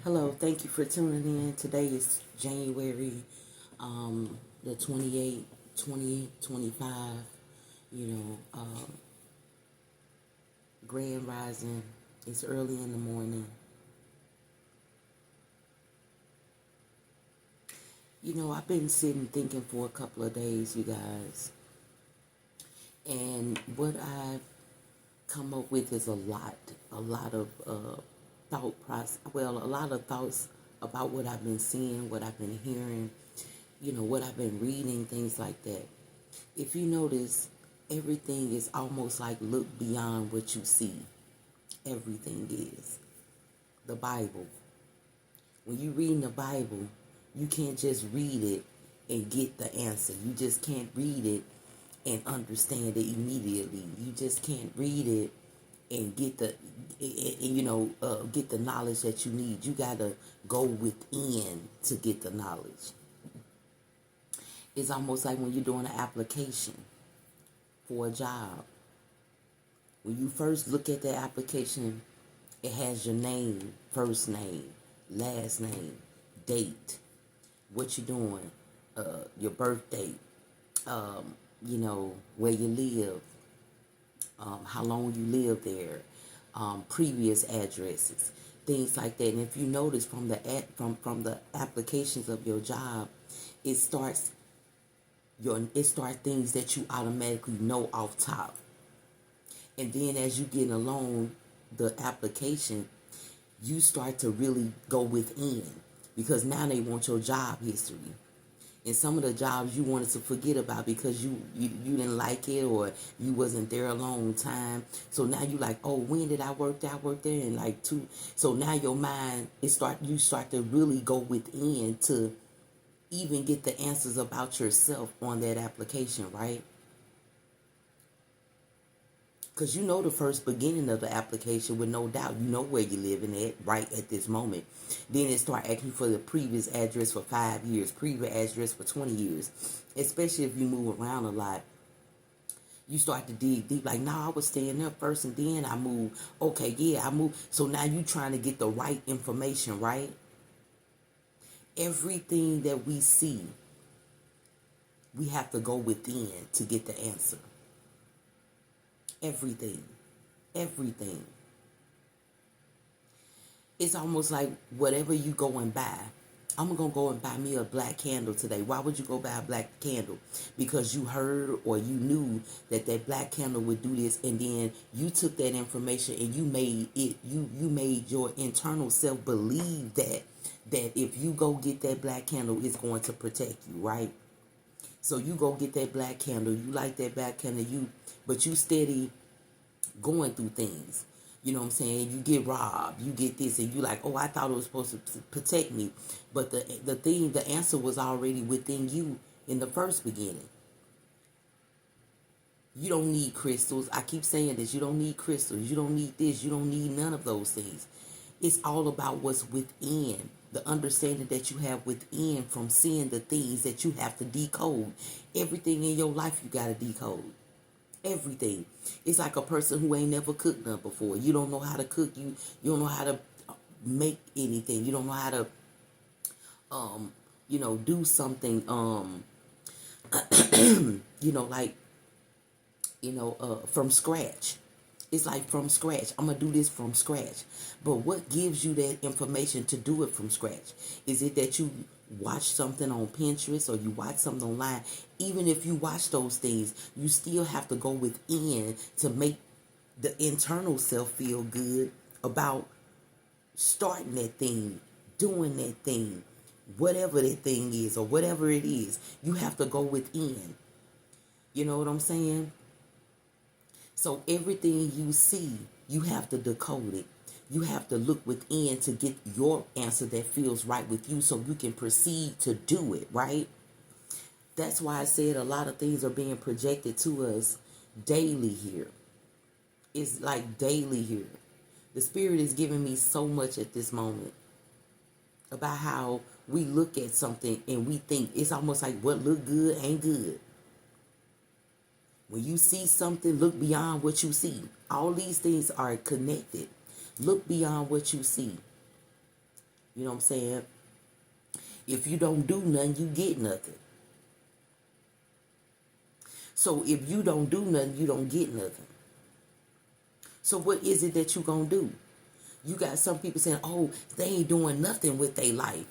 Hello, thank you for tuning in. Today is January the 28th, 2025. You know, grand rising. It's early in the morning. I've been sitting thinking for a couple of days, you guys. And what I've come up with is a lot of thought process. Well, a lot of thoughts about what I've been seeing, what I've been hearing, what I've been reading, things like that. If you notice, everything is almost like look beyond what you see. Everything is. The Bible. When you read the Bible, you can't just read it and get the answer. You just can't read it and understand it immediately. You just can't read it and get get the knowledge that you need. You gotta go within to get the knowledge. It's almost like when you're doing an application for a job. When you first look at the application, it has your name, first name, last name, date, what you're doing, your birth date, where you live, how long you live there, previous addresses, things like that. And if you notice from the applications of your job, it starts things that you automatically know off top. And then as you get along the application, you start to really go within, because now they want your job history. And some of the jobs you wanted to forget about because you didn't like it, or you wasn't there a long time. So now you like, oh, when did I work there? I worked there in like two. So now your mind, you start to really go within to even get the answers about yourself on that application, right? Because you know the first beginning of the application with no doubt. You know where you're living at right at this moment. Then it start asking for the previous address for 5 years, previous address for 20 years. Especially if you move around a lot. You start to dig deep, like, I was staying there first and then I moved. Okay, yeah, I moved. So now you trying to get the right information, right? Everything that we see, we have to go within to get the answer. Everything. Everything. It's almost like whatever you go and buy. I'm going to go and buy me a black candle today. Why would you go buy a black candle? Because you heard or you knew that black candle would do this, and then you took that information and you made it, you made your internal self believe that if you go get that black candle, it's going to protect you, right? So you go get that black candle, you like that black candle, but you steady going through things. You know what I'm saying? You get robbed, you get this, and you like, oh, I thought it was supposed to protect me. But the answer was already within you in the first beginning. You don't need crystals. I keep saying this. You don't need crystals. You don't need this. You don't need none of those things. It's all about what's within. The understanding that you have within from seeing the things that you have to decode. Everything in your life you got to decode. Everything. It's like a person who ain't never cooked none before. You don't know how to cook. You don't know how to make anything. You don't know how to do something from scratch. It's like from scratch. I'm going to do this from scratch. But what gives you that information to do it from scratch? Is it that you watch something on Pinterest or you watch something online? Even if you watch those things, you still have to go within to make the internal self feel good about starting that thing, doing that thing, whatever that thing is or whatever it is. You have to go within. You know what I'm saying? So everything you see, you have to decode it. You have to look within to get your answer that feels right with you so you can proceed to do it, right? That's why I said a lot of things are being projected to us daily here. It's like daily here. The Spirit is giving me so much at this moment about how we look at something and we think it's almost like what look good ain't good. When you see something, look beyond what you see. All these things are connected. Look beyond what you see. You know what I'm saying? If you don't do nothing, you get nothing. So if you don't do nothing, you don't get nothing. So what is it that you gonna do? You got some people saying, oh, they ain't doing nothing with their life.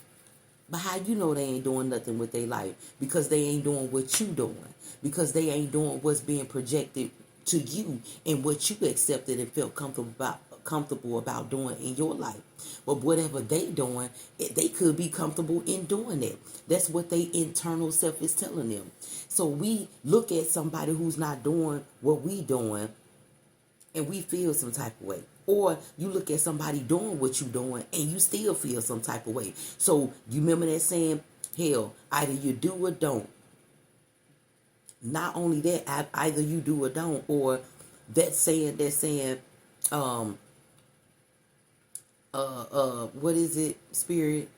But how you know they ain't doing nothing with their life? Because they ain't doing what you doing. Because they ain't doing what's being projected to you and what you accepted and felt comfortable about doing in your life. But whatever they doing, they could be comfortable in doing it. That's what their internal self is telling them. So we look at somebody who's not doing what we doing and we feel some type of way. Or you look at somebody doing what you doing and you still feel some type of way. So you remember that saying, hell, either you do or don't. Not only that, either you do or don't. Or that saying, what is it, Spirit?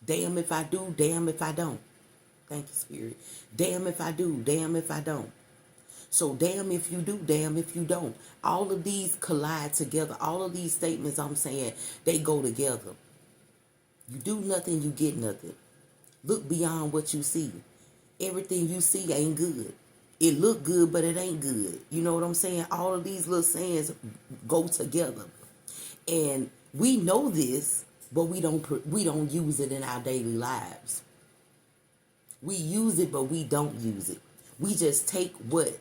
Damn if I do, damn if I don't. Thank you, Spirit. Damn if I do, damn if I don't. So damn if you do, damn if you don't. All of these collide together. All of these statements I'm saying, they go together. You do nothing, you get nothing. Look beyond what you see. Everything you see ain't good. It look good, but it ain't good. You know what I'm saying? All of these little sayings go together. And we know this, but we don't use it in our daily lives. We use it, but we don't use it. We just take what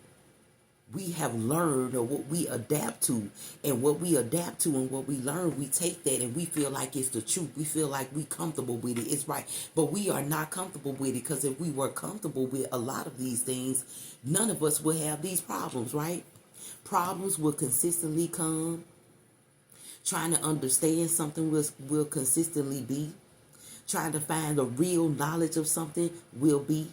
we have learned or what we adapt to, and what we adapt to and what we learn, we take that and we feel like it's the truth. We feel like we comfortable with it. It's right. But we are not comfortable with it, because if we were comfortable with a lot of these things, none of us would have these problems, right? Problems will consistently come. Trying to understand something will consistently be. Trying to find the real knowledge of something will be.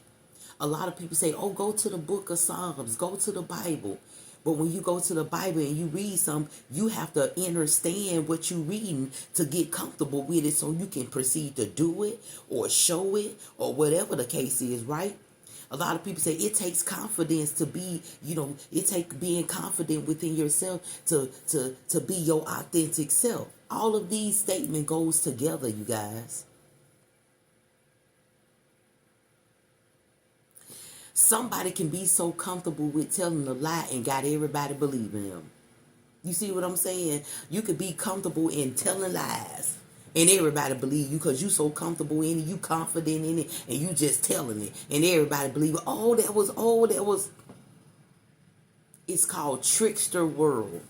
A lot of people say, oh, go to the book of Psalms, go to the Bible. But when you go to the Bible and you read something, you have to understand what you're reading to get comfortable with it, so you can proceed to do it or show it or whatever the case is, right? A lot of people say it takes confidence to be, it takes being confident within yourself to be your authentic self. All of these statements goes together, you guys. Somebody can be so comfortable with telling a lie and got everybody believing them. You see what I'm saying? You could be comfortable in telling lies and everybody believe you because you so comfortable in it, you confident in it, and you just telling it and everybody believe it. That was. It's called trickster world.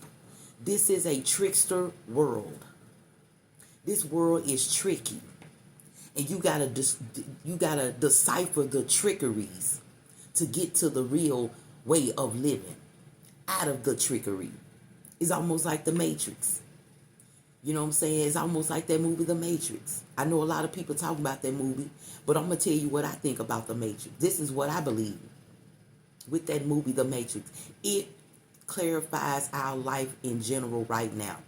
This is a trickster world. This world is tricky. And you gotta decipher the trickeries to get to the real way of living out of the trickery. It's almost like the Matrix. You know what I'm saying? It's almost like that movie, The Matrix. I know a lot of people talk about that movie, but I'm going to tell you what I think about The Matrix. This is what I believe with that movie, The Matrix. It clarifies our life in general right now.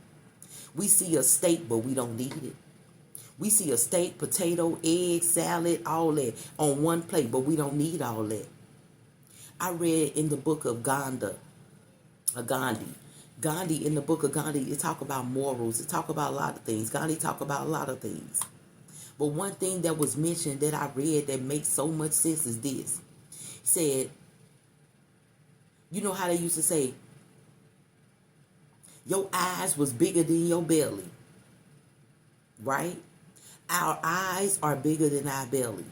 We see a steak, but we don't need it. We see a steak, potato, egg, salad, all that on one plate, but we don't need all that. I read in the book of Gandhi, in the book of Gandhi, it talk about morals. It talk about a lot of things. Gandhi talk about a lot of things. But one thing that was mentioned that I read that makes so much sense is this. He said, you know how they used to say, your eyes was bigger than your belly, right? Our eyes are bigger than our belly.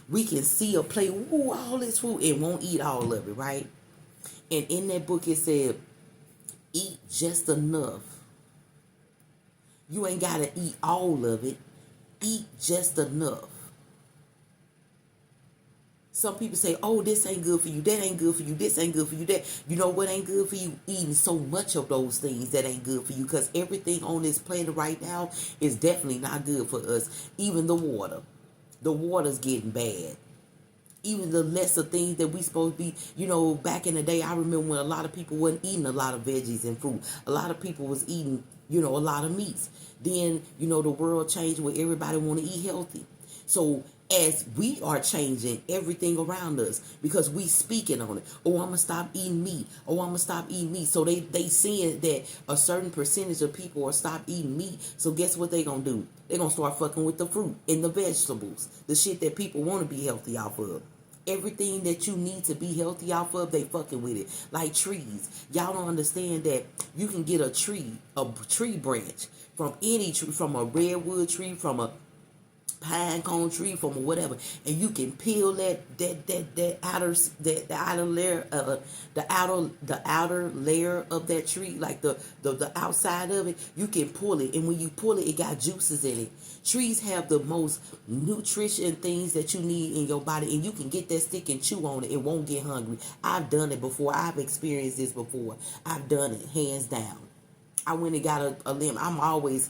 We can see a plate, all this food, and won't eat all of it, right? And in that book it said, eat just enough. You ain't got to eat all of it. Eat just enough. Some people say, oh, this ain't good for you. That ain't good for you. This ain't good for you. That, you know what ain't good for you? Eating so much of those things that ain't good for you. Because everything on this planet right now is definitely not good for us. Even the water. The water's getting bad. Even the lesser things that we supposed to be, back in the day, I remember when a lot of people wasn't eating a lot of veggies and fruit. A lot of people was eating, a lot of meats. Then, the world changed where everybody want to eat healthy. So as we are changing everything around us because we speaking on it. Oh, I'm gonna stop eating meat. Oh, I'm gonna stop eating meat. So they seeing that a certain percentage of people are stop eating meat. So guess what they gonna do? They gonna start fucking with the fruit and the vegetables, the shit that people want to be healthy off of. Everything that you need to be healthy off of, they fucking with it. Like trees. Y'all don't understand that you can get a tree branch from any tree, from a redwood tree, from a pine cone tree, from whatever, and you can peel that outer layer, the outer layer of that tree, like the outside of it. You can pull it, and when you pull it, it got juices in it. Trees have the most nutrition things that you need in your body, and you can get that stick and chew on it. It won't get hungry. I've done it before. I've experienced this before. I've done it hands down. I went and got a limb. I'm always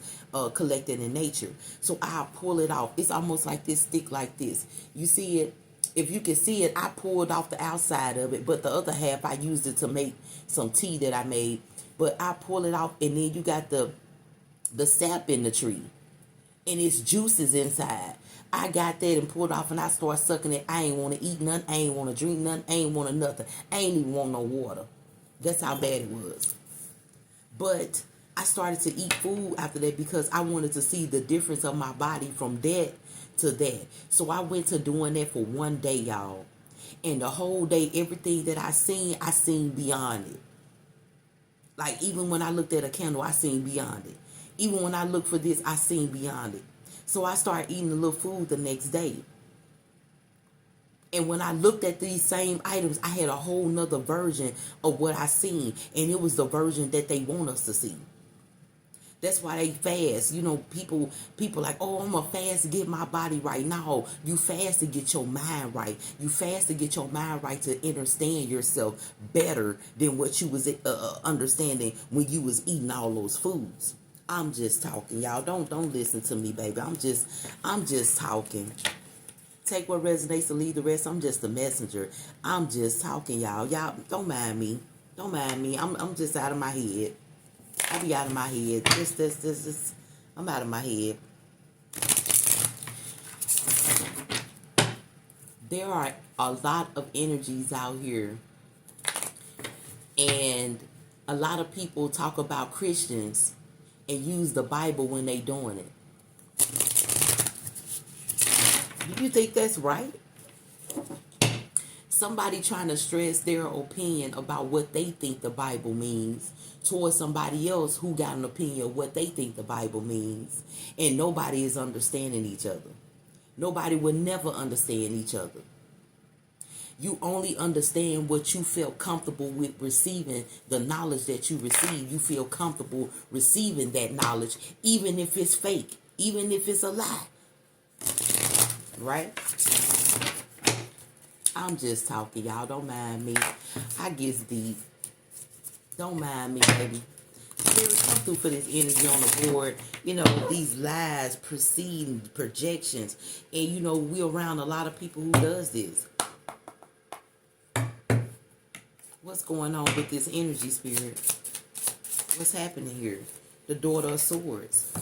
collecting in nature. So I pull it off. It's almost like this stick like this. You see it? If you can see it, I pulled off the outside of it, but the other half I used it to make some tea that I made. But I pull it off, and then you got the sap in the tree, and it's juices inside. I got that and pulled off, and I started sucking it. I ain't want to eat nothing. I ain't want to drink nothing. I ain't want nothing. I ain't even want no water. That's how bad it was. But I started to eat food after that because I wanted to see the difference of my body from that to that. So I went to doing that for one day, y'all. And the whole day, everything that I seen beyond it. Like even when I looked at a candle, I seen beyond it. Even when I looked for this, I seen beyond it. So I started eating a little food the next day. And when I looked at these same items, I had a whole nother version of what I seen. And it was the version that they want us to see. That's why they fast. You know, people like, oh, I'm going to fast to get my body right. No, you fast to get your mind right. You fast to get your mind right to understand yourself better than what you was understanding when you was eating all those foods. I'm just talking, y'all. Don't listen to me, baby. I'm just talking. Take what resonates and leave the rest. I'm just a messenger. I'm just talking, y'all. Y'all don't mind me. Don't mind me. I'm just out of my head. I be out of my head. This. I'm out of my head. There are a lot of energies out here, and a lot of people talk about Christians and use the Bible when they doing it. Do you think that's right? Somebody trying to stress their opinion about what they think the Bible means towards somebody else who got an opinion of what they think the Bible means. And nobody is understanding each other. Nobody will never understand each other. You only understand what you feel comfortable with receiving, the knowledge that you receive. You feel comfortable receiving that knowledge, even if it's fake, even if it's a lie. Right? I'm just talking, y'all. Don't mind me. I get deep. Don't mind me, baby. Spirit, come through for this energy on the board. You know, these lies, preceding projections. And, you know, we're around a lot of people who does this. What's going on with this energy, Spirit? What's happening here? The Daughter of Swords.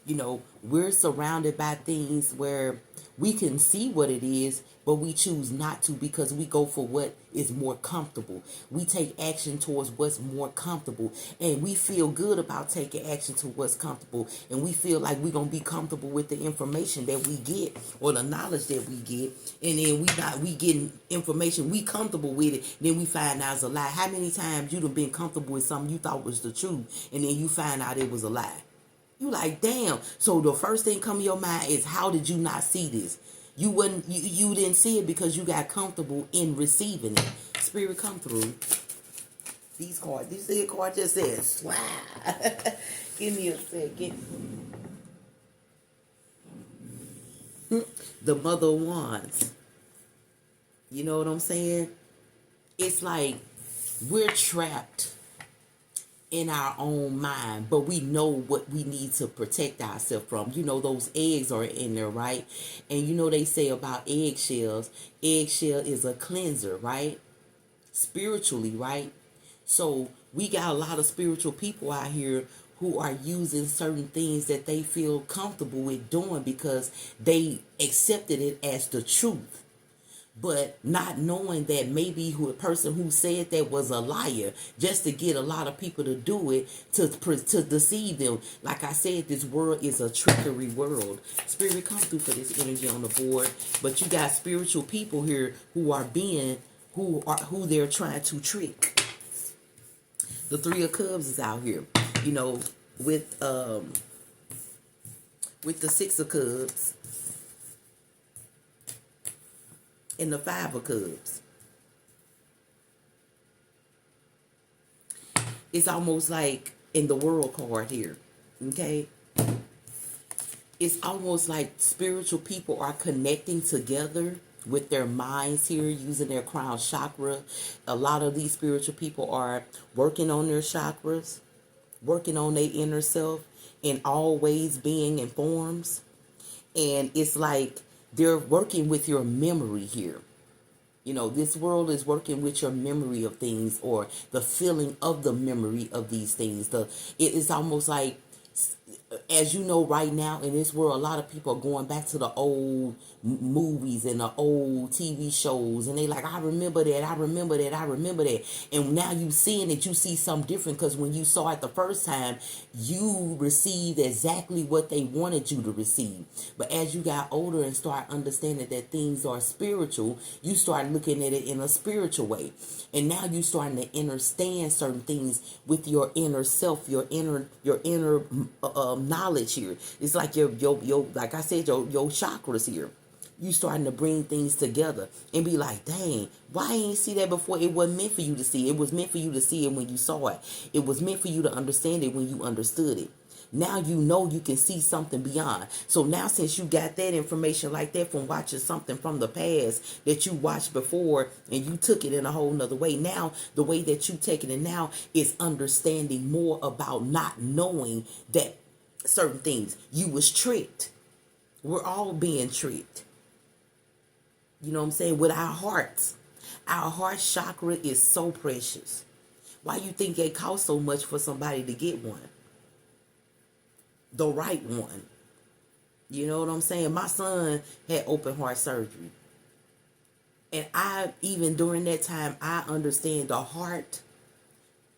You know, we're surrounded by things where we can see what it is, but we choose not to because we go for what is more comfortable. We take action towards what's more comfortable, and we feel good about taking action to what's comfortable, and we feel like we're going to be comfortable with the information that we get or the knowledge that we get, and then we getting information, we comfortable with it, then we find out it's a lie. How many times you done been comfortable with something you thought was the truth, and then you find out it was a lie? You like, damn. So the first thing come to your mind is, how did you not see this? You didn't see it because you got comfortable in receiving it. Spirit, come through. These cards. This card just says, swag. Give me a second. The Mother of Wands. You know what I'm saying? It's like we're trapped in our own mind, but we know what we need to protect ourselves from. You know, those eggs are in there, right? And you know they say about eggshells, eggshell is a cleanser, right? Spiritually, right? So we got a lot of spiritual people out here who are using certain things that they feel comfortable with doing because they accepted it as the truth, but not knowing that maybe a person who said that was a liar just to get a lot of people to do it, to deceive them. Like I said, this world is a trickery world. Spirit, come through for this energy on the board. But you got spiritual people here who are who they're trying to trick. The Three of Cups is out here, you know, with the Six of Cups and the Five of Cups. It's almost like in the World card here, okay? It's almost like spiritual people are connecting together with their minds here, using their crown chakra. A lot of these spiritual people are working on their chakras, working on their inner self, and always being in forms. And it's like they're working with your memory here. You know, this world is working with your memory of things, or the feeling of the memory of these things. It is almost like, as you know, right now in this world, a lot of people are going back to the old movies and the old TV shows, and they like, I remember that, I remember that, I remember that. And now you seeing it, you see something different, because when you saw it the first time, you received exactly what they wanted you to receive. But as you got older and start understanding that things are spiritual, you start looking at it in a spiritual way. And now you starting to understand certain things with your inner self, your inner knowledge here. It's like your like I said, your chakras here. You starting to bring things together and be like, dang, why I ain't see that before? It wasn't meant for you to see. It was meant for you to see it when you saw it. It was meant for you to understand it when you understood it. Now you know you can see something beyond. So now, since you got that information like that from watching something from the past that you watched before, and you took it in a whole nother way, now the way that you take it now is understanding more about not knowing that certain things. You was tricked. We're all being tricked. You know what I'm saying? With our hearts. Our heart chakra is so precious. Why you think it costs so much for somebody to get one? The right one. You know what I'm saying? My son had open heart surgery. And even during that time, I understand the heart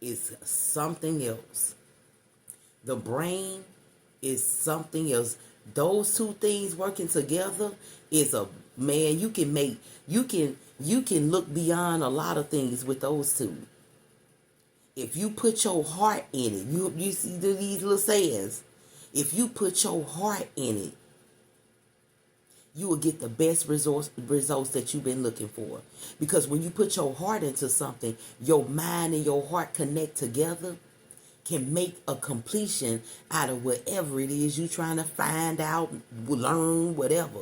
is something else. The brain is something else. Those two things working together is man, you can look beyond a lot of things with those two. If you put your heart in it, you see these little sayings. If you put your heart in it, you will get the best results that you've been looking for. Because when you put your heart into something, your mind and your heart connect together, can make a completion out of whatever it is you're trying to find out, learn, whatever.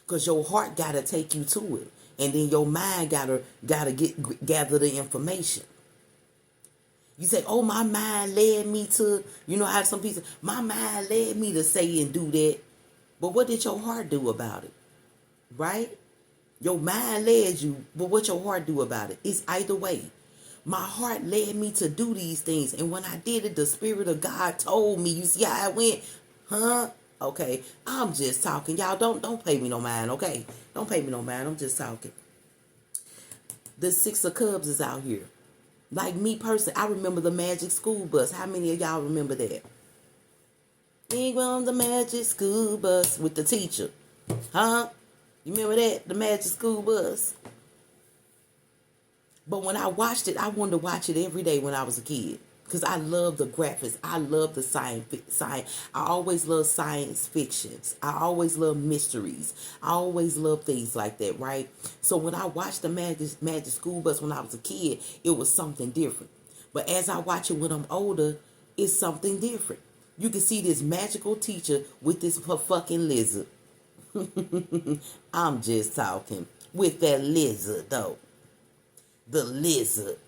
Because your heart got to take you to it. And then your mind gotta gather the information. You say, oh, my mind led me to, you know, I have some people, my mind led me to say and do that. But what did your heart do about it? Right? Your mind led you, but what your heart do about it? It's either way. My heart led me to do these things. And when I did it, the Spirit of God told me. You see how I went? Huh? Okay. I'm just talking. Y'all don't pay me no mind, okay? Don't pay me no mind. I'm just talking. The Six of Cups is out here. Like me personally, I remember the Magic School Bus. How many of y'all remember that? We were on the Magic School Bus with the teacher. Huh? You remember that? The Magic School Bus. But when I watched it, I wanted to watch it every day when I was a kid. Because I love the graphics. I love the science. I always love science fictions. I always love mysteries. I always love things like that, right? So when I watched the Magic School Bus when I was a kid, it was something different. But as I watch it when I'm older, it's something different. You can see this magical teacher with this fucking lizard. I'm just talking. With that lizard, though. The lizard.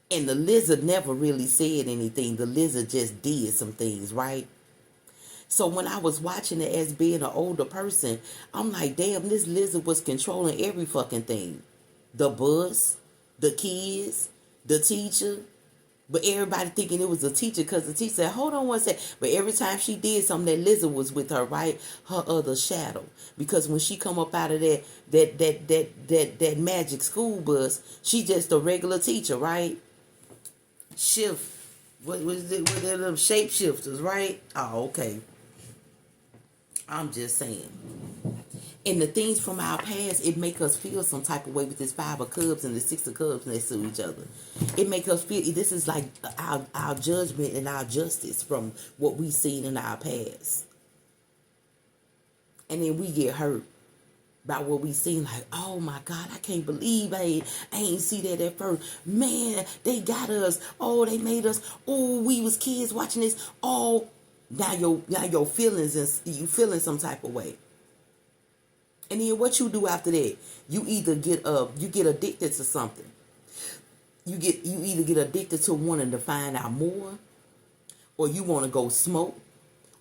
And the lizard never really said anything. The lizard just did some things, right? So when I was watching it as being an older person, I'm like, damn, this lizard was controlling every fucking thing. The bus, the kids, the teacher, But everybody thinking it was a teacher because the teacher said, hold on one sec. But every time she did something, that lizard was with her, right? Her other shadow. Because when she come up out of that magic school bus, she just a regular teacher, right? Shift. What was it? What are them shapeshifters, right? Oh, okay. I'm just saying. And the things from our past, it make us feel some type of way with this Five of Cups and the Six of Cups next to each other. It make us feel this is like our judgment and our justice from what we seen in our past. And then we get hurt by what we seen, like, oh my God, I can't believe I ain't see that at first. Man, they got us. Oh, they made us. Oh, we was kids watching this. Oh, now your feelings and you feeling some type of way. And then what you do after that? You either get addicted to something. You either get addicted to wanting to find out more, or you want to go smoke,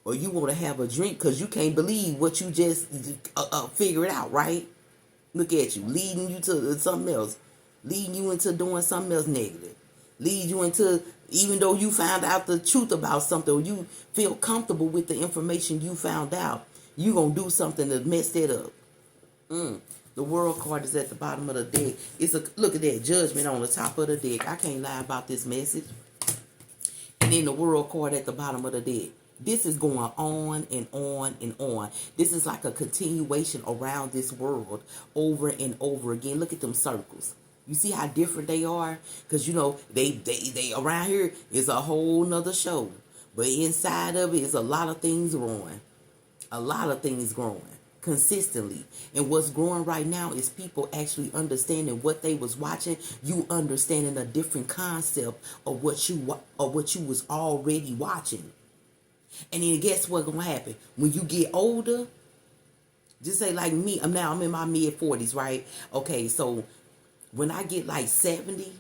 or you want to have a drink because you can't believe what you just figured out, right? Look at you, leading you to something else, leading you into doing something else negative, lead you into, even though you found out the truth about something, or you feel comfortable with the information you found out, you gonna do something to mess that up. The world card is at the bottom of the deck. Look at that, judgment on the top of the deck. I can't lie about this message. And then the world card at the bottom of the deck. This is going on and on and on. This is like a continuation around this world over and over again. Look at them circles. You see how different they are? Because, they around here is a whole nother show. But inside of it is a lot of things growing. A lot of things growing consistently. And what's growing right now is people actually understanding what they was watching. You understanding a different concept of what you was already watching. And then guess what's gonna happen when you get older? Just say like me. I'm in my mid-40s, right? Okay, so when I get like 70,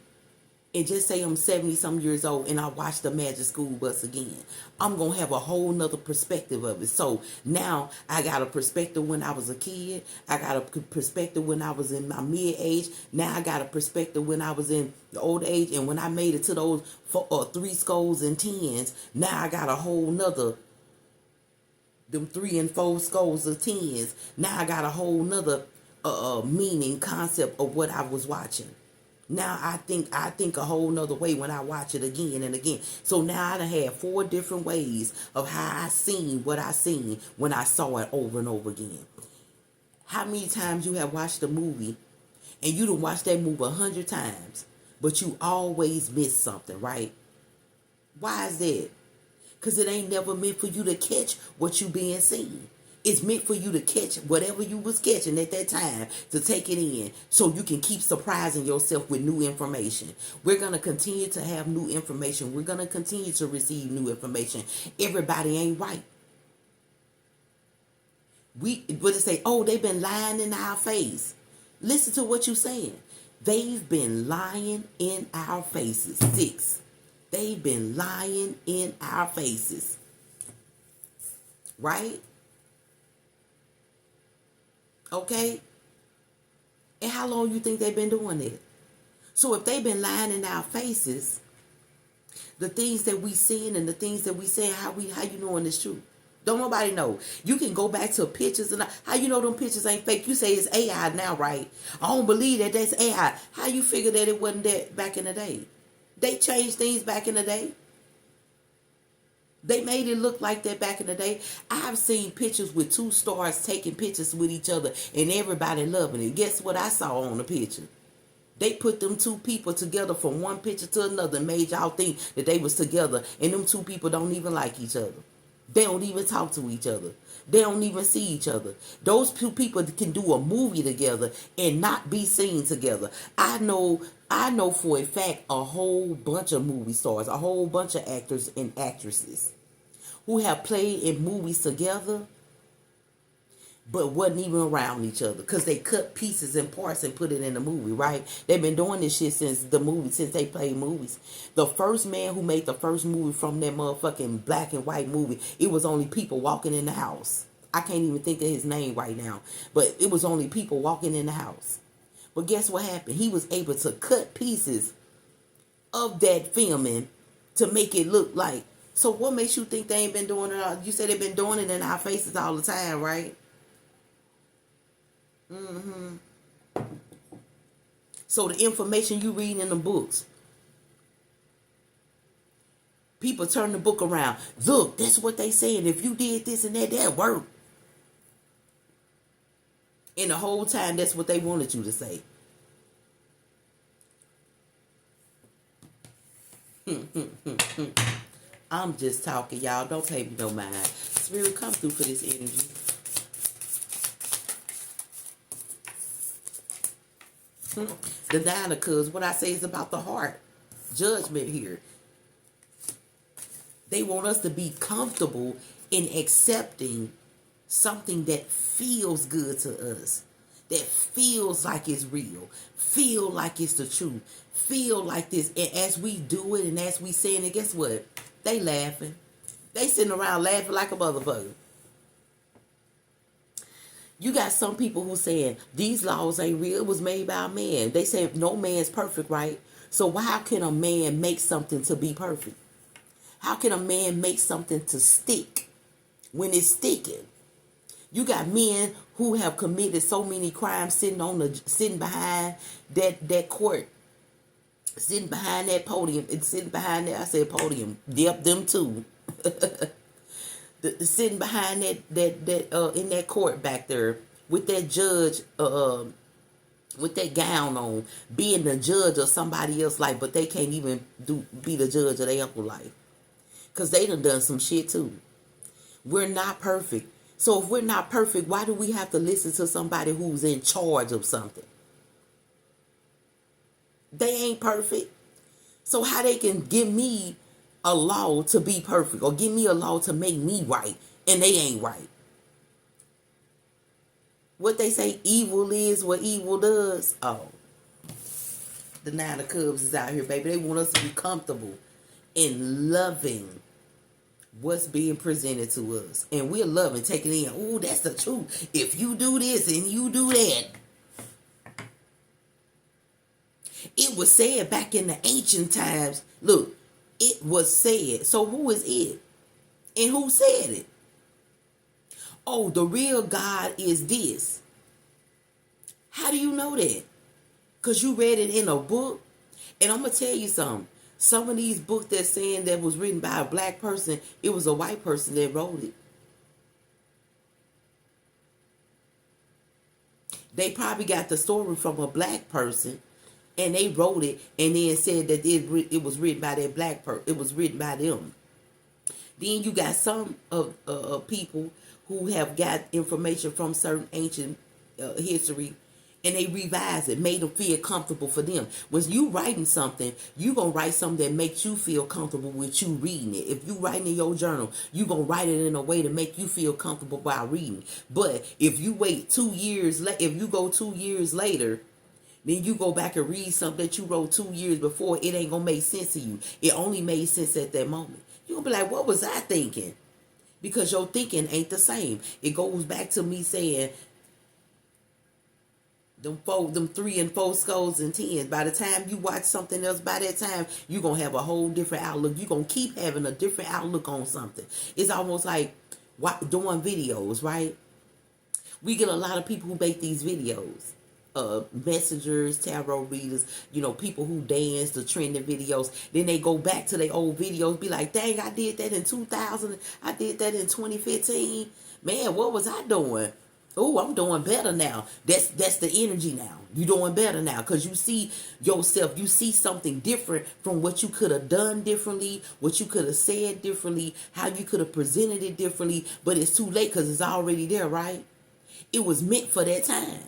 and just say I'm 70 some years old and I watch the Magic School Bus again, I'm going to have a whole nother perspective of it. So now I got a perspective when I was a kid. I got a perspective when I was in my mid-age. Now I got a perspective when I was in the old age. And when I made it to those three scores and tens, now I got a whole nother, them 3 and 4 scores of tens. Now I got a whole nother meaning, concept of what I was watching. Now I think a whole nother way when I watch it again and again. So now I done had 4 different ways of how I seen what I seen when I saw it over and over again. How many times you have watched a movie and you done watched that movie 100 times, but you always miss something, right? Why is that? Because it ain't never meant for you to catch what you being seen. It's meant for you to catch whatever you was catching at that time, to take it in so you can keep surprising yourself with new information. We're going to continue to have new information. We're going to continue to receive new information. Everybody ain't right. What they say, oh, they've been lying in our face. Listen to what you're saying. They've been lying in our faces. 6. They've been lying in our faces. Right? Okay? And how long you think they've been doing it? So if they've been lying in our faces, the things that we seeing and the things that we saying, how you knowing it's true? Don't nobody know. You can go back to pictures and how you know them pictures ain't fake. You say it's AI now, right? I don't believe that that's AI. How you figure that it wasn't that back in the day? They changed things back in the day. They made it look like that back in the day. I've seen pictures with 2 stars taking pictures with each other and everybody loving it. Guess what I saw on the picture? They put them 2 people together from one picture to another and made y'all think that they was together. And them 2 people don't even like each other. They don't even talk to each other. They don't even see each other. Those 2 people can do a movie together and not be seen together. I know for a fact a whole bunch of movie stars, a whole bunch of actors and actresses who have played in movies together but wasn't even around each other because they cut pieces and parts and put it in the movie, right? They've been doing this shit since they played movies. The first man who made the first movie from that motherfucking black and white movie, it was only people walking in the house. I can't even think of his name right now, but it was only people walking in the house. But guess what happened? He was able to cut pieces of that filming to make it look like. So what makes you think they ain't been doing it all? You said they've been doing it in our faces all the time, right? So the information you read in the books, people turn the book around. Look, that's what they saying. If you did this and that worked. And the whole time, that's what they wanted you to say. I'm just talking, y'all. Don't pay me no mind. Spirit, come through for this energy. The Nine of Cups, what I say is about the heart. Judgment here. They want us to be comfortable in accepting something that feels good to us, that feels like it's real, feel like it's the truth, feel like this. And as we do it and as we saying it, guess what? They laughing. They sitting around laughing like a motherfucker. You got some people who saying these laws ain't real. It was made by a man. They say no man's perfect, right? So how can a man make something to be perfect? How can a man make something to stick when it's sticking? You got men who have committed so many crimes sitting behind that court, sitting behind that podium, and sitting behind that, I said podium. Yep, them too. Sitting behind that in that court back there with that judge with that gown on, being the judge of somebody else's life, but they can't even be the judge of their uncle's life. Because they done some shit too. We're not perfect. So if we're not perfect, why do we have to listen to somebody who's in charge of something? They ain't perfect. So how they can give me a law to be perfect or give me a law to make me right and they ain't right? What they say, evil is what evil does. Oh, the Nine of Cups is out here, baby. They want us to be comfortable in loving what's being presented to us. And we're loving, taking it in. Oh, that's the truth. If you do this and you do that. It was said back in the ancient times. Look, it was said. So who is it? And who said it? Oh, the real God is this. How do you know that? Because you read it in a book. And I'm going to tell you something. Some of these books that's saying that was written by a black person, it was a white person that wrote it. They probably got the story from a black person, and they wrote it, and then said that it was written by that black person. It was written by them. Then you got some of people who have got information from certain ancient history, and they revise it, made them feel comfortable for them. When you writing something, you going to write something that makes you feel comfortable with you reading it. If you writing in your journal, you going to write it in a way to make you feel comfortable while reading. But if you wait 2 years, if you go 2 years later, then you go back and read something that you wrote 2 years before, it ain't going to make sense to you. It only made sense at that moment. You're going to be like, what was I thinking? Because your thinking ain't the same. It goes back to me saying, them 3 and 4 scores and 10s. By the time you watch something else, by that time, you're going to have a whole different outlook. You're going to keep having a different outlook on something. It's almost like doing videos, right? We get a lot of people who make these videos. Messengers, tarot readers, people who dance, the trending videos. Then they go back to their old videos, be like, dang, I did that in 2000. I did that in 2015. Man, what was I doing? Oh, I'm doing better now. That's the energy now. You're doing better now because you see yourself. You see something different from what you could have done differently, what you could have said differently, how you could have presented it differently. But it's too late because it's already there, right? It was meant for that time.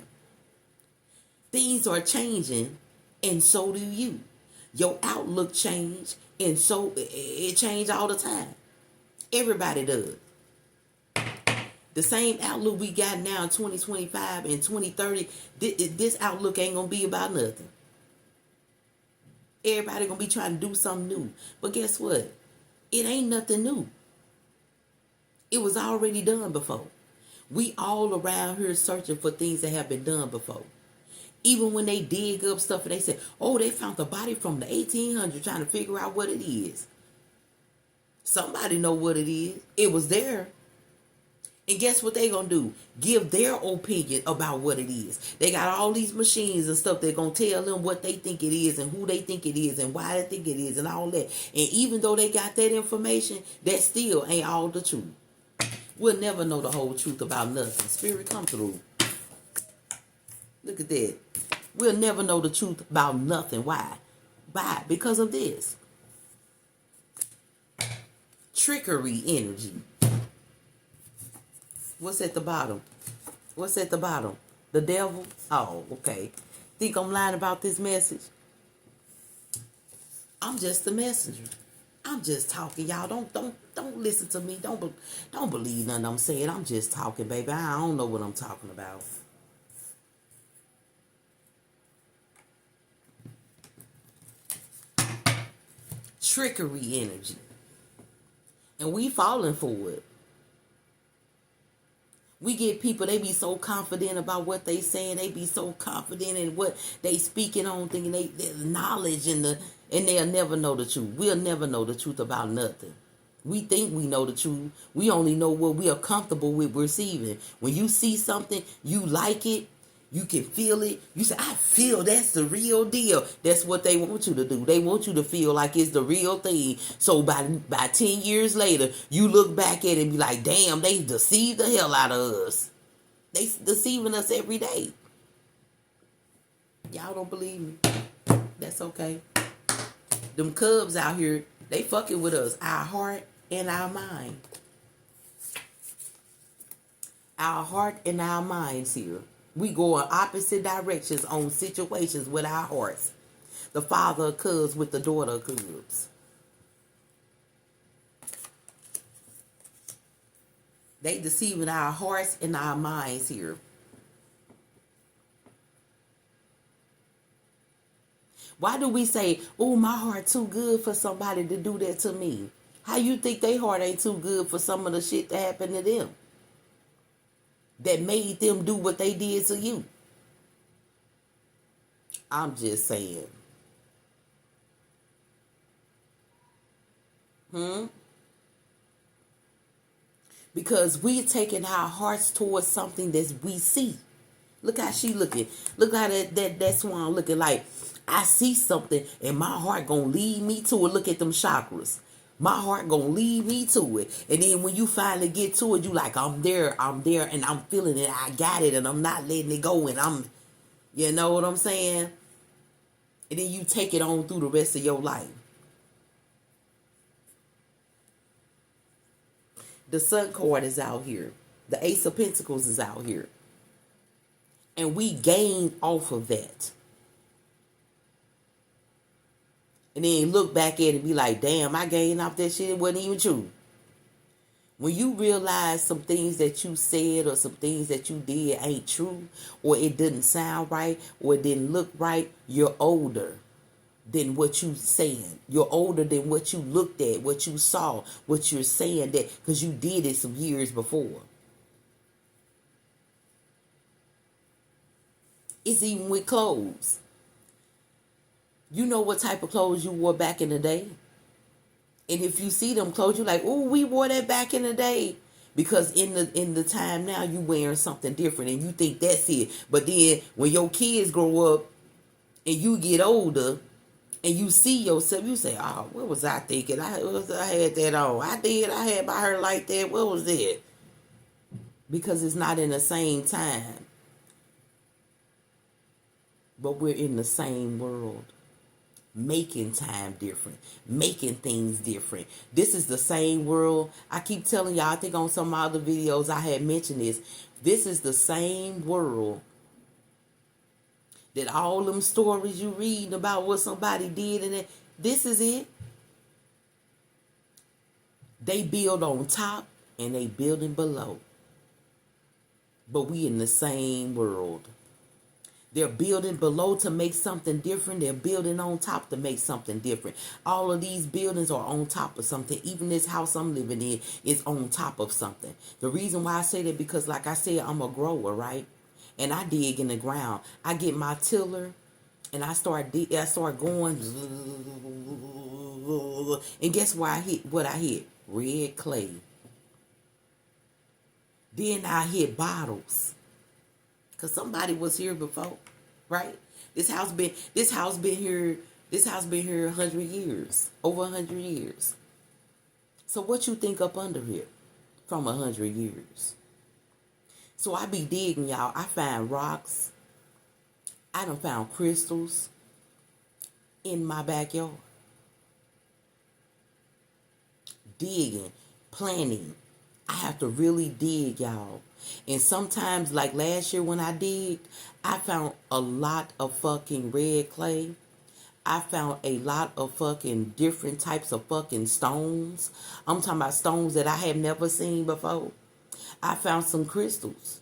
Things are changing, and so do you. Your outlook change, and so it change all the time. Everybody does. The same outlook we got now in 2025 and 2030, this outlook ain't going to be about nothing. Everybody going to be trying to do something new. But guess what? It ain't nothing new. It was already done before. We all around here searching for things that have been done before. Even when they dig up stuff and they say, oh, they found the body from the 1800s trying to figure out what it is. Somebody know what it is. It was there. And guess what they gonna do? Give their opinion about what it is. They got all these machines and stuff that gonna tell them what they think it is and who they think it is and why they think it is and all that. And even though they got that information, that still ain't all the truth. We'll never know the whole truth about nothing. Spirit, come through. Look at that. We'll never know the truth about nothing. Why? Why? Because of this. Trickery energy. What's at the bottom? What's at the bottom? The devil? Oh, okay. Think I'm lying about this message? I'm just the messenger. I'm just talking, y'all. Don't listen to me. Don't believe nothing I'm saying. I'm just talking, baby. I don't know what I'm talking about. Trickery energy. And we falling for it. We get people, they be so confident about what they saying. They be so confident in what they speaking on, thinking their knowledge and they'll never know the truth. We'll never know the truth about nothing. We think we know the truth. We only know what we are comfortable with receiving. When you see something, you like it, you can feel it. You say, I feel that's the real deal. That's what they want you to do. They want you to feel like it's the real thing. So by 10 years later, you look back at it and be like, damn, they deceived the hell out of us. They deceiving us every day. Y'all don't believe me? That's okay. Them cubs out here, they fucking with us. Our heart and our mind. Our heart and our minds here. We go in opposite directions on situations with our hearts. The father of cubs with the daughter of cubs. They deceiving our hearts and our minds here. Why do we say, oh, my heart too good for somebody to do that to me? How you think their heart ain't too good for some of the shit that happened to them? That made them do what they did to you. I'm just saying. Because we're taking our hearts towards something that we see. Look how she looking. Look how that swan looking like. I see something and my heart gonna lead me to it. Look at them chakras. My heart gonna lead me to it. And then when you finally get to it, you like, I'm there, and I'm feeling it. I got it, and I'm not letting it go. And you know what I'm saying? And then you take it on through the rest of your life. The Sun card is out here. The Ace of Pentacles is out here. And we gain off of that. And then look back at it and be like, damn, I gained off that shit. It wasn't even true. When you realize some things that you said or some things that you did ain't true, or it didn't sound right, or it didn't look right, you're older than what you saying. You're older than what you looked at, what you saw, what you're saying, that because you did it some years before. It's even with clothes. You know what type of clothes you wore back in the day. And if you see them clothes, you're like, oh, we wore that back in the day. Because in the time now, you wearing something different and you think that's it. But then when your kids grow up and you get older and you see yourself, you say, oh, what was I thinking? I had that on. I had my hair like that. What was it? Because it's not in the same time. But we're in the same world. Making time different, making things different. This is the same world. I keep telling y'all, I think on some other videos I had mentioned this. This is the same world that all them stories you read about what somebody did, and this is it. They build on top and they building below. But we in the same world. They're building below to make something different. They're building on top to make something different. All of these buildings are on top of something. Even this house I'm living in is on top of something. The reason why I say that, because like I said, I'm a grower, right? And I dig in the ground. I get my tiller and I start going. And guess why I hit what I hit? red clay. Then I hit bottles. Cause somebody was here before, right? This house been here 100 years. Over 100 years. So what you think up under here from 100 years? So I be digging, y'all. I find rocks. I done found crystals in my backyard. Digging, planting. I have to really dig, y'all. And sometimes, like last year when I digged, I found a lot of fucking red clay. I found a lot of fucking different types of fucking stones. I'm talking about stones that I have never seen before. I found some crystals.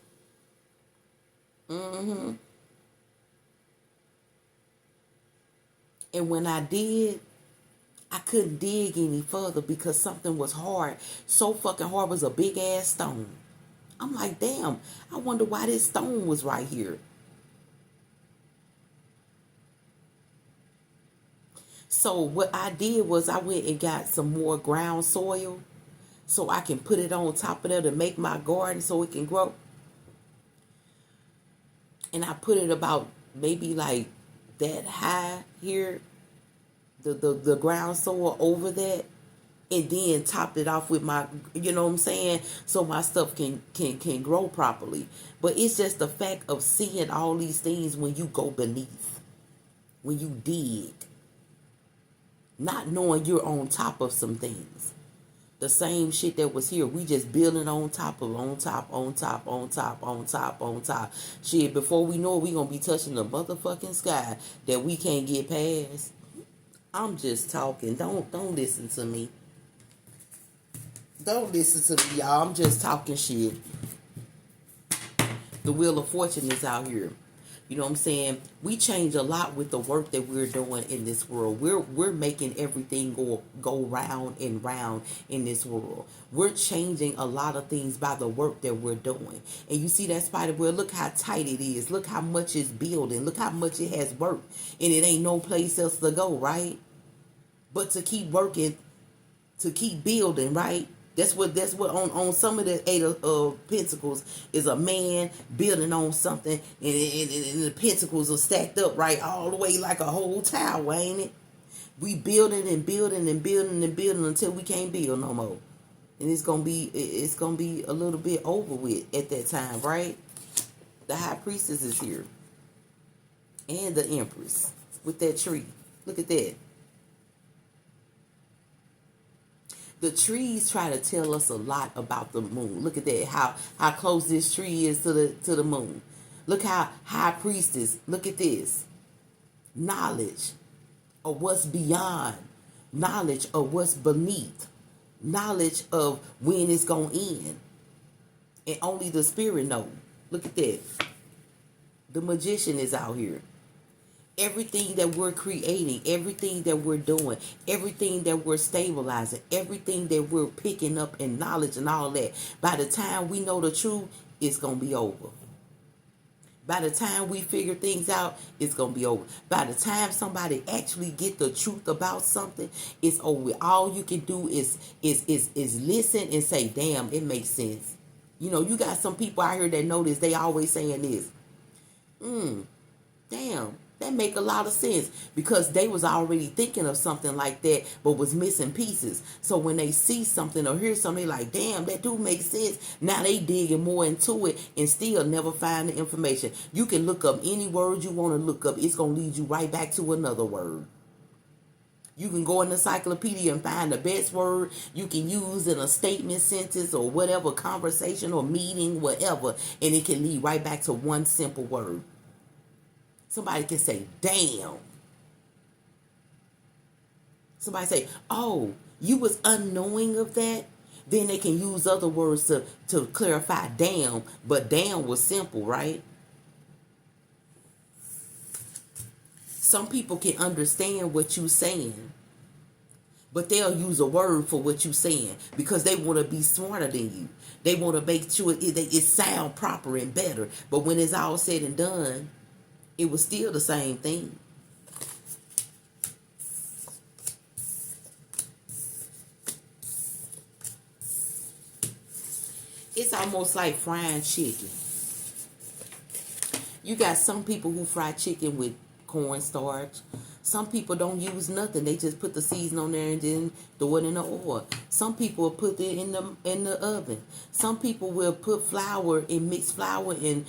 And when I did, I couldn't dig any further because something was hard. So fucking hard, was a big ass stone. I'm like, damn, I wonder why this stone was right here. So what I did was I went and got some more ground soil so I can put it on top of there to make my garden so it can grow. And I put it about maybe like that high here, the ground soil over that, and then topped it off with my, you know what I'm saying, so my stuff can grow properly. But it's just the fact of seeing all these things when you go beneath, when you dig, not knowing you're on top of some things. The same shit that was here, we just building on top of, on top, on top, on top, on top, on top. Shit, before we know it, we gonna be touching the motherfucking sky that we can't get past. I'm just talking. Don't listen to me. Don't listen to me, y'all. I'm just talking shit. The Wheel of Fortune is out here. You know what I'm saying? We change a lot with the work that we're doing in this world. We're making everything go round and round in this world. We're changing a lot of things by the work that we're doing. And you see that spider web, look how tight it is. Look how much it's building. Look how much it has worked. And it ain't no place else to go, right? But to keep working, to keep building, right? That's what on some of the Eight of Pentacles is a man building on something, and the pentacles are stacked up right all the way like a whole tower, ain't it? We building and building and building and building until we can't build no more, and it's gonna be a little bit over with at that time, right? The High Priestess is here, and the Empress with that tree. Look at that. The trees try to tell us a lot about the moon. Look at that, how close this tree is to the moon. Look how High Priestess, look at this. Knowledge of what's beyond. Knowledge of what's beneath. Knowledge of when it's going to end. And only the spirit knows. Look at that. The Magician is out here. Everything that we're creating, everything that we're doing, everything that we're stabilizing, everything that we're picking up in knowledge and all that, by the time we know the truth, it's going to be over. By the time we figure things out, it's going to be over. By the time somebody actually get the truth about something, it's over. All you can do is listen and say, damn, it makes sense. You know, you got some people out here that know this. They always saying this. Damn. That make a lot of sense because they was already thinking of something like that but was missing pieces. So when they see something or hear something, they like, damn, that do make sense. Now they digging more into it and still never find the information. You can look up any word you want to look up. It's going to lead you right back to another word. You can go in the encyclopedia and find the best word you can use in a statement, sentence, or whatever, conversation or meeting, whatever, and it can lead right back to one simple word. Somebody can say, damn. Somebody say, oh, you was unknowing of that? Then they can use other words to clarify damn, but damn was simple, right? Some people can understand what you're saying, but they'll use a word for what you're saying because they want to be smarter than you. They want to make sure it sound proper and better. But when it's all said and done, it was still the same thing. It's almost like frying chicken. You got some people who fry chicken with cornstarch. Some people don't use nothing. They just put the season on there and then throw it in the oil. Some people will put it in the oven. Some people will put flour and mix flour and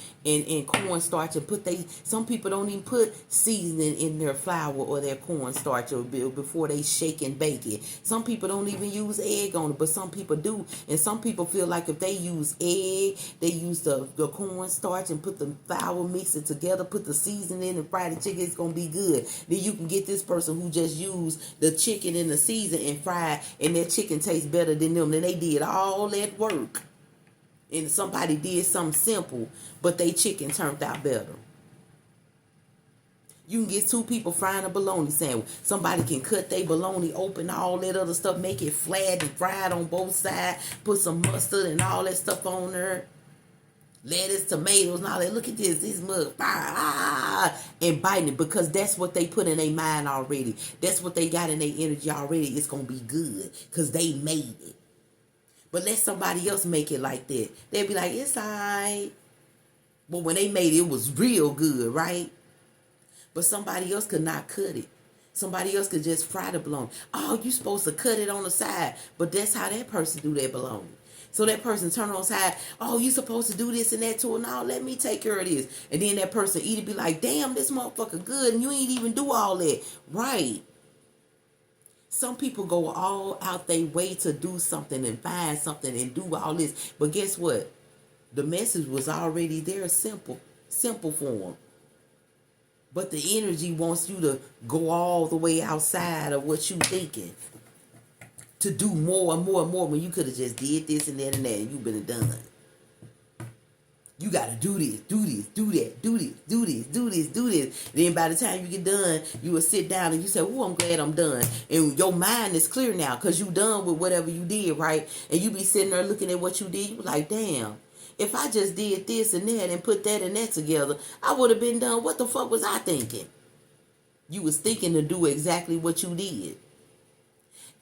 cornstarch and put they. Some people don't even put seasoning in their flour or their cornstarch or before they shake and bake it. Some people don't even use egg on it, but some people do. And some people feel like if they use egg, they use the cornstarch and put the flour, mix it together, put the seasoning in and fry the chicken, it's gonna be good. Then you can get this person who just used the chicken in the season and fried, and their chicken tastes better than them. Then they did all that work, and somebody did something simple, but they chicken turned out better. You can get two people frying a bologna sandwich. Somebody can cut their bologna open, all that other stuff, make it flat and fried on both sides, put some mustard and all that stuff on there. Lettuce, tomatoes, and all that. Look at this mug, and biting it, because that's what they put in their mind already. That's what they got in their energy already. It's gonna be good because they made it. But let somebody else make it like that. They'll be like, it's alright. But when they made it, it was real good, right? But somebody else could not cut it. Somebody else could just fry the bologna. Oh, you supposed to cut it on the side. But that's how that person do their bologna. So that person turn on side, oh, you supposed to do this and that too. Now let me take care of this. And then that person eat it, be like, damn, this motherfucker good, and you ain't even do all that. Right. Some people go all out their way to do something and find something and do all this. But guess what? The message was already there, simple form. But the energy wants you to go all the way outside of what you thinking. To do more and more and more when you could have just did this and that and that and you've been done. You got to do this, do this, do that, do this, do this, do this, do this. Then by the time you get done, you will sit down and you say, oh, I'm glad I'm done. And your mind is clear now because you done with whatever you did, right? And you be sitting there looking at what you did. You be like, damn, if I just did this and that and put that and that together, I would have been done. What the fuck was I thinking? You was thinking to do exactly what you did.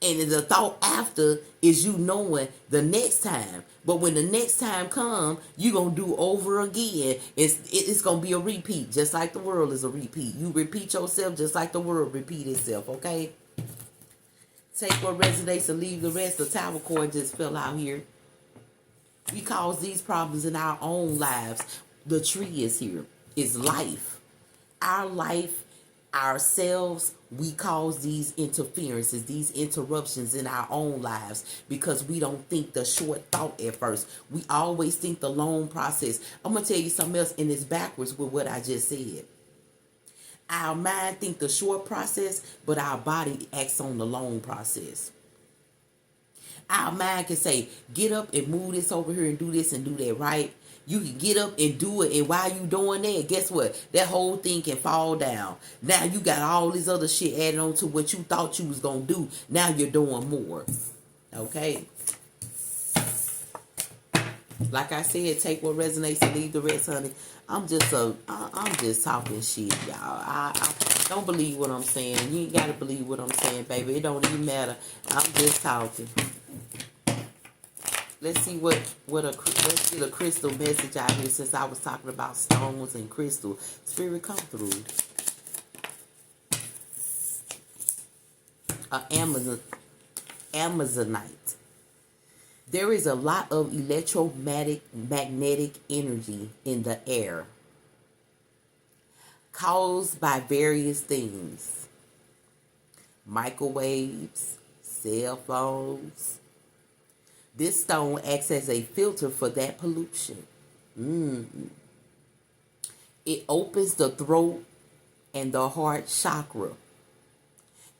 And the thought after is you knowing the next time. But when the next time come, you going to do over again. It's going to be a repeat, just like the world is a repeat. You repeat yourself just like the world repeat itself, okay? Take what resonates and leave the rest. The tower cord just fell out here. We cause these problems in our own lives. The tree is here. It's life. Our life, ourselves, we cause these interferences, these interruptions in our own lives because we don't think the short thought at first. We always think the long process. I'm going to tell you something else, and it's backwards with what I just said. Our mind think the short process, but our body acts on the long process. Our mind can say, get up and move this over here and do this and do that, right? You can get up and do it, and while you doing that, guess what? That whole thing can fall down. Now you got all this other shit added on to what you thought you was going to do. Now you're doing more. Okay? Like I said, take what resonates and leave the rest, honey. I'm just talking shit, y'all. I don't believe what I'm saying. You ain't got to believe what I'm saying, baby. It don't even matter. I'm just talking. Let's see let's get a crystal message out here since I was talking about stones and crystal. Spirit, come through. Amazonite. There is a lot of electromagnetic energy in the air caused by various things. Microwaves, cell phones. This stone acts as a filter for that pollution. It opens the throat and the heart chakra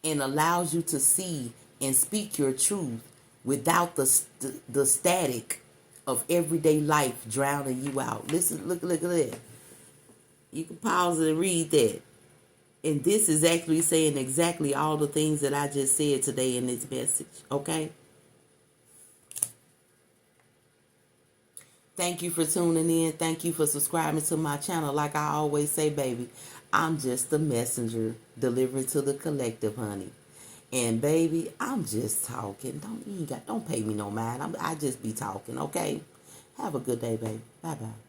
and allows you to see and speak your truth without the static of everyday life drowning you out. Listen, look at that. You can pause it and read that. And this is actually saying exactly all the things that I just said today in this message. Okay? Thank you for tuning in. Thank you for subscribing to my channel. Like I always say, baby, I'm just the messenger delivering to the collective, honey. And baby, I'm just talking. Don't pay me no mind. I just be talking, okay? Have a good day, baby. Bye bye.